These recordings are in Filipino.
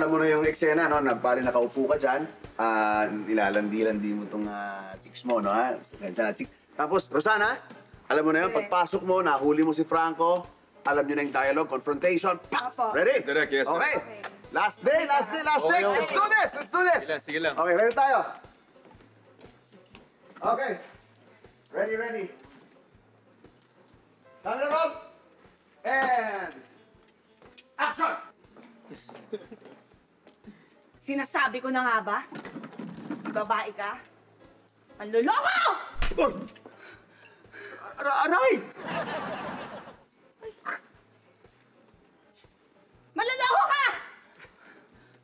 alam mo na yung eksena, no? Bali nakaupo ka dyan. Nilalandi-landi mo itong chicks mo, no? Ha? Chicks. Tapos, Rosana, alam mo na yun, pagpasok mo, nahuli mo si Franco, alam nyo na yung dialogue, confrontation. Ready? Direct, yes, sir. Okay. Last day. Okay. Let's do this. Sige lang. Okay, ready tayo. Okay. Ready. Camera roll. And... action! Sinasabi ko na nga ba? Babae ka? Manloloko! Aray! Manloloko ka!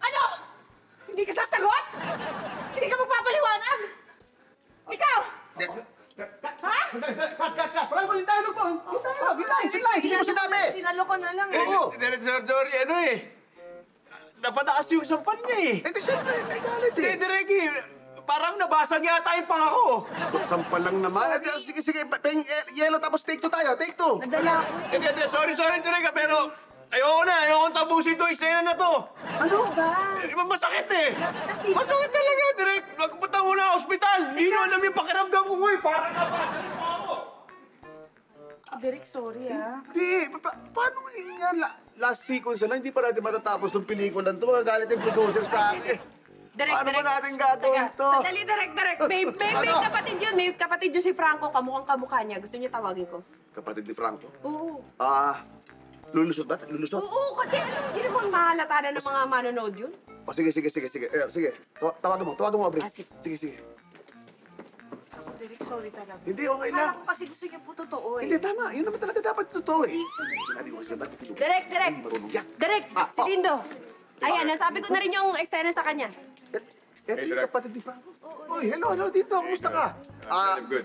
Ano? Hindi ka sasagot? Hindi ka magpapaliwanag? Ikaw! Ha? Cut! Franco, yung dialogue mo! Yung dialogue! Yung line! Hindi mo sinabi! Sinaloko na lang eh. Oo! Direct Sorry, ano eh. Napatakas yung sampal niya eh. Eh, di siyempre, may galit eh. Direct eh. Parang nabasag yata yung pangako. Sampal lang naman. Sige, yellow tapos take 2 tayo. Take 2. Nadala ako eh. Hindi, sorry, Direk, pero ayoko tapusin to, eksena na to. Ano ba? Masakit eh. Nasip- Masakit talaga, Direk. Nagpunta muna sa ospital. Hindi nyo alam yung pakiramdam ko ngayon. Parang nabasag yung pangako. Derek, sorry ah. Hindi, paano nga last sequence na hindi pa natin matatapos ng pelikula to. Magagalit yung producer sa akin. Direk, Paano ba natin gagawin to? Sandali, Direk. May kapatid yun. May kapatid yun si Franco. Kamukhang-kamukha niya. Gusto niyo tawagin ko? Kapatid ni Franco. Oo. Lulusot ba? Lulusot? Oo, kasi hindi naman mahalata na ng mga manonood yun. O, sige. Sige. Tawagan mo, Aubrey. Sige. Derek, sorry talaga. Hindi, okay lang. Akala ko kasi gusto niya po totoo eh. Hindi, tama. Yun naman talaga dapat totoo eh. Direk! Direk! Si Dindo! Ayan, Bakit? nasabi ko na rin yung eksena sa kanya. Ito yung kapatid ni Franco. Uy, hello, Dito. Kumusta ka? I'm good.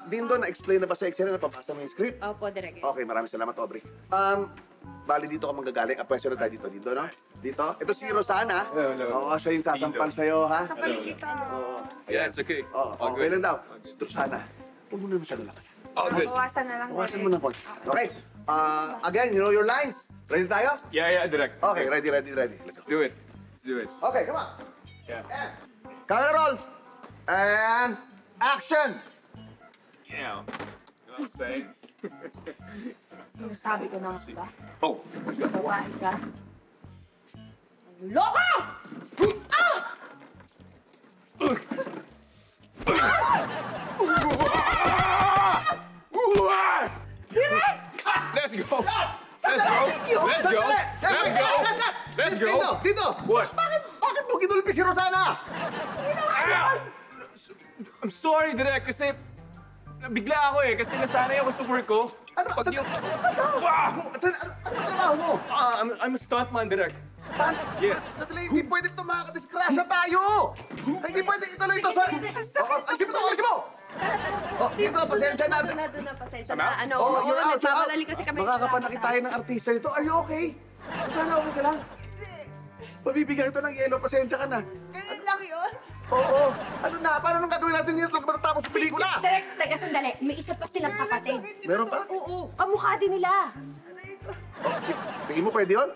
Dindo, na-explain na ba sa eksena na pabasa mo yung script? Opo, Direk. Okay, maraming salamat, Aubrey. Bali dito ka manggagaling. Pwesto na tayo dito, no? Dito. Ito si Rosana. Hello. Oo, siya yung sasampal sa'yo, ha? Sa paligid Oo. Yeah, it's okay. Oo, All okay good. lang daw. Si Rosana, huwag mo na masyado lakas. All good. Bawasan na lang. Bawasan mo na, Paul. Okay. Again, you know your lines. Ready tayo? Yeah, Direk. Okay, ready. Let's go. Do it. Let's do it. Okay, come on. Yeah. And, camera roll. And, action. Yeah. You know what I'm saying? Sinasabi ko na nga ba? Oh. Babae ka? Manloloko! Let's go. Let's go. Dito. What? Bakit mo kinulpi si Rosana? I'm sorry, Direk, kasi nabigla ako eh. Kasi nasanay ako sa work ko. Ano ba trabaho mo? I'm a stuntman, Direk. Stunt? Yes. Dali, hindi pwede ito makakadiskrasya tayo! Hindi pwede ituloy ito sa... Alisin mo! Dito, pasensya na. Doon na, pasensya Tama? na. Ano, You're out, you're out. nagmamadali kasi kami. Makakapanakit tayo ng artista nito. Are you okay? Sana okay ka lang? Pabibigyan ito ng yelo, pasensya ka na. Ganun lang yun? Oo. Ano na? Paano nang gagawin natin dito kung matatapos sa pelikula? Direk, teka sandali. May isa pa silang kapatid. Meron pa? Oo, kamukha din nila. Tingin mo pwede yun?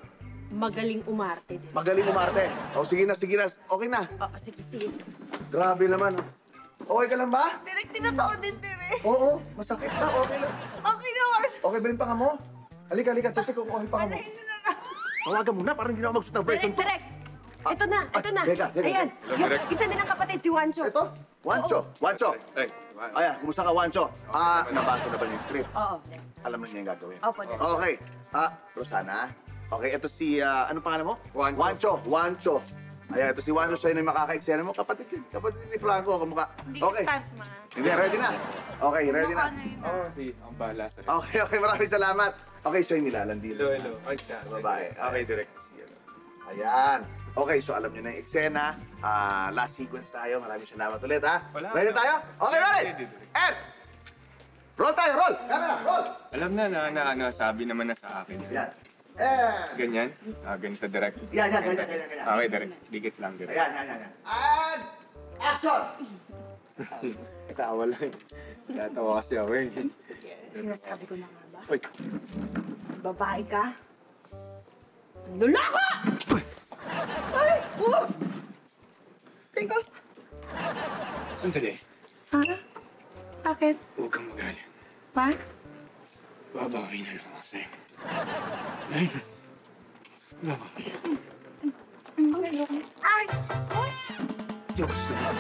Magaling umarte din. Magaling umarte. Sige na. Okay na. Oo, sige. Grabe naman. Okay ka lang ba? Derek, tinatoo din, Derek. Oo. Masakit na. Okay lang. Okay naman. Okay ba yung panga mo? Halika. Check ko kung okay panga mo. Panahin mo na lang. Tawagan mo na. Parang hindi na ako magsuot ng version Direk! Ito na. Teka. Ayan, Hello, yung Direk. isa din ang kapatid, si Juancho. Ito? Wancho. Hey. Ayan, kumusta ka, Wancho? Nabasa na ba yung script? Oo. Alam na niya yung gagawin. Opo, Direk. Okay. Rosana. Okay, ito si, anong pangalan mo? Wancho. Wancho. Ayan, ito si Wancho. Siya yung makaka-eksena mo. Kapatid ni Franco. Kamukha. Hindi Okay. ka stuntman. Hindi, ready na. Okay, ready na. Oh, si ang bahala sa Okay, maraming salamat. Okay, siya yung nilalandi. Hello. Ay, Babae. Okay, Direk. Ayan. Okay, so alam niyo na yung eksena. Last sequence tayo. Maraming salamat ulit, ha? Wala. Ready tayo? Okay, ready? Ready. And, roll tayo, roll! Camera, roll! Alam na, sabi naman na sa akin. Ayan. And, Ganyan? Ganito, Direk. yan. Okay, Direk. Dikit lang, Direk. Ayan. And, action! Tawa lang. Tatawa kasi ako eh. Sinasabi ko na nga ba? Uy. Babae ka? Manloloko! Teka. Sandali. Ha? Bakit? Huwag kang magalit. Pa? Babawi na lang ako sa'yo. Ay. Babawi. Ay! Ito gusto mo.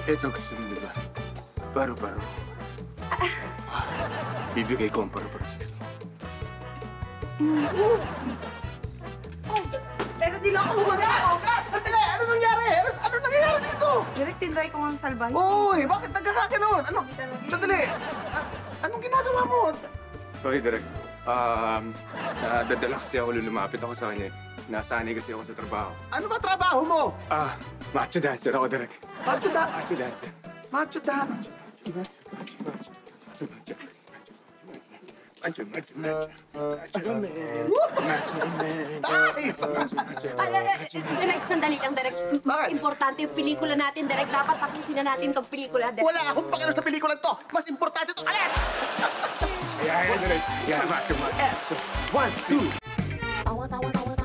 Ito gusto mo, di ba? Paru-paro. Bibigay ko ang paru-paro sa'yo. Pero di lang ako humagay! Sandali! Ano nangyari? Ano nangyayari dito? Direk, tinry ko ang salbahin. Uy, bakit nagkakaganon? Ano? Sandali! Anong ginagawa mo? Okay, Direk. Nadadala kasi ako, lumapit ako sa kanya. Nasanay kasi ako sa trabaho. Ano ba trabaho mo? Macho dancer ako, Direk. Macho da... Macho dancer. Macho da... Macho man. Direk, sandali lang, Direk. Mas Bakit? importante yung pelikula natin, Direk. Dapat tapusin na natin tong pelikula, Direk. Wala akong pakialam sa pelikula to. Mas importante to. Alis! Yeah, Direk. Yeah, macho man. 1, 2.